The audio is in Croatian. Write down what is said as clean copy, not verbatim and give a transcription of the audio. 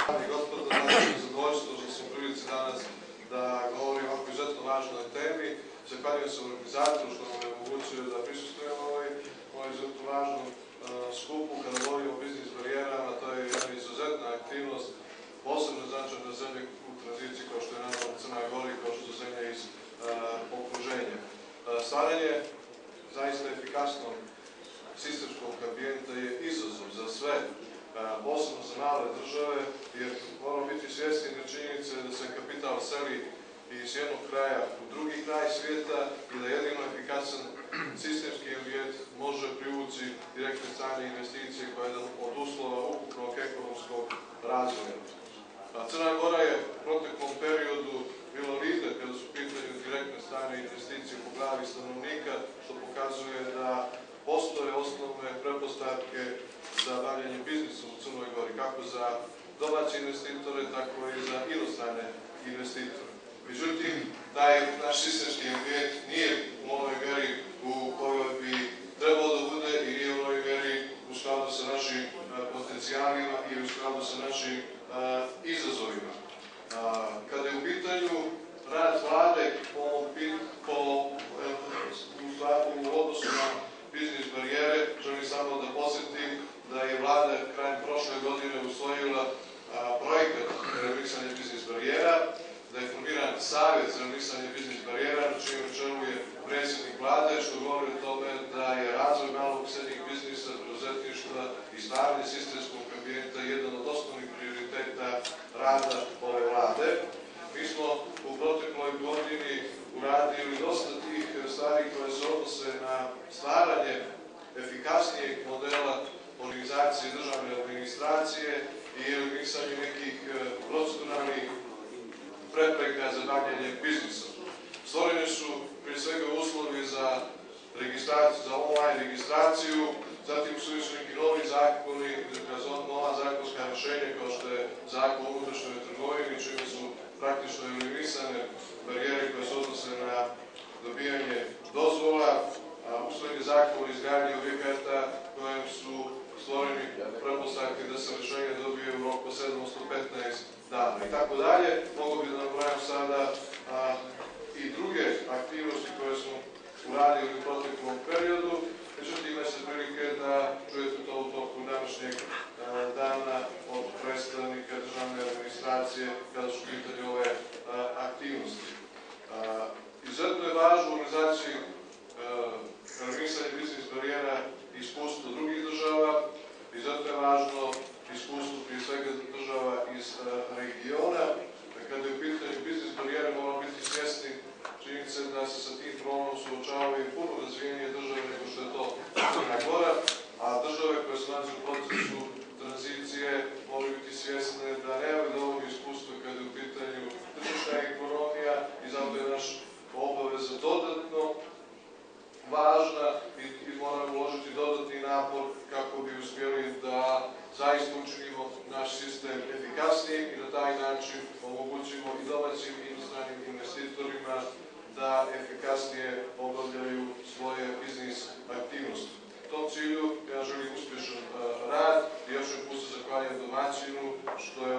Dame i gospodo, danas je zadovoljstvo što sam u prilici danas da govorim o ovako izuzetno važnoj temi. Zahvaljujem se organizatoru što nam je omogućio da prisustvujemo ovoj izuzetno važnom skupu. Kada govorimo o biznis barijerama, to je jedna izuzetna aktivnost, posebno značajna za zemlje u tranziciji kao što je naravno Crna Gora i kao što su zemlje iz okruženja. Stvaranje zaista efikasnog sistemskog ambijenta je izazov za sve, posebno za male države, jer moramo biti svjesni činjenice da se kapital seli iz jednog kraja u drugi kraj svijeta i da jedino efikasan sistemski ambijent može privući direktne strane investicije koje je jedan od uslova ukupnog ekonomskog razvoja. Crna Gora je u proteklom periodu bila lider kada su u pitanju direktne strane investicije po glavi stanovnika, što pokazuje da postoje osnovne pretpostavke za bavljanje biznisom u Crnoj Gori, kako za domaće investitore, tako i za inostrane investitore. Međutim, taj naš sistemski ambijent nije u onoj mjeri u kojoj bi trebalo da bude i nije u onoj mjeri u skladu sa našim potencijalima i u skladu sa našim izazovima. Kada je u pitanju rad vlade u odnosu na biznis barijere, želim samo da podsjetim da je vlada krajem prošle godine usvojila projekat eliminisanja biznis barijera, da je formiran savjet za eliminisanje biznis barijera, na čijem čelu je predsjednik vlade, što govori o tome da je razvoj malog i srednjeg biznisa, preduzetništva i stvaranje sistemskog ambijenta jedan od osnovnih prioriteta rada ove vlade. Mi smo u protekloj godini uradili dosta tih stvari koje se odnose na stvaranje efikasnijeg modela organizacije državne administracije i eliminisanje nekih proceduralnih prepreka za bavljenje biznisom. Stvoreni su prije svega uslovi za online registraciju, zatim su neki novi zakoni, nova zakonska rješenja kao što je zakon o unutrašnjoj trgovini, čime su praktično eliminisane barijere koje se odnose na dobijanje dozvola, usvojen je zakon o izgradnji objekata kojem su stvoreni pretpostavke da se rješenje dobije u roku 715 dana i tako dalje. Mogu bi da nabrajam sada i druge aktivnosti koje smo uradili u proteklom periodu, međutim imate se prilike da čujete to u toku današnjeg dana od predstavnika državne administracije kada su pitanje ove aktivnosti. Izuzetno je važno u organizaciji eliminisanje biznis barijera iskustvo drugih država, izuzetno je važno iskustvo prije svega država iz regiona. Kada je u pitanju biznis barijere moramo biti svjesni činjenice da se sa tim problemom suočavaju puno razvijenije države nego što je to Crna Gora, a države koje se nalaze u procesu tranzicije moraju biti svjesne da nemaju dovoljno iskustva kada je u pitanju tržišna ekonomija i zato je naš obaveza dodatno važna i moramo uložiti dodatni napor kako bi uspjeli da zaista učinimo naš sistem efikasnijim i na taj način omogućimo i domaćim i inostranim investitorima da efikasnije obavljaju svoje biznis aktivnosti. U tom cilju ja želim uspješan rad i još jedan put se zahvaljujem domaćinu što je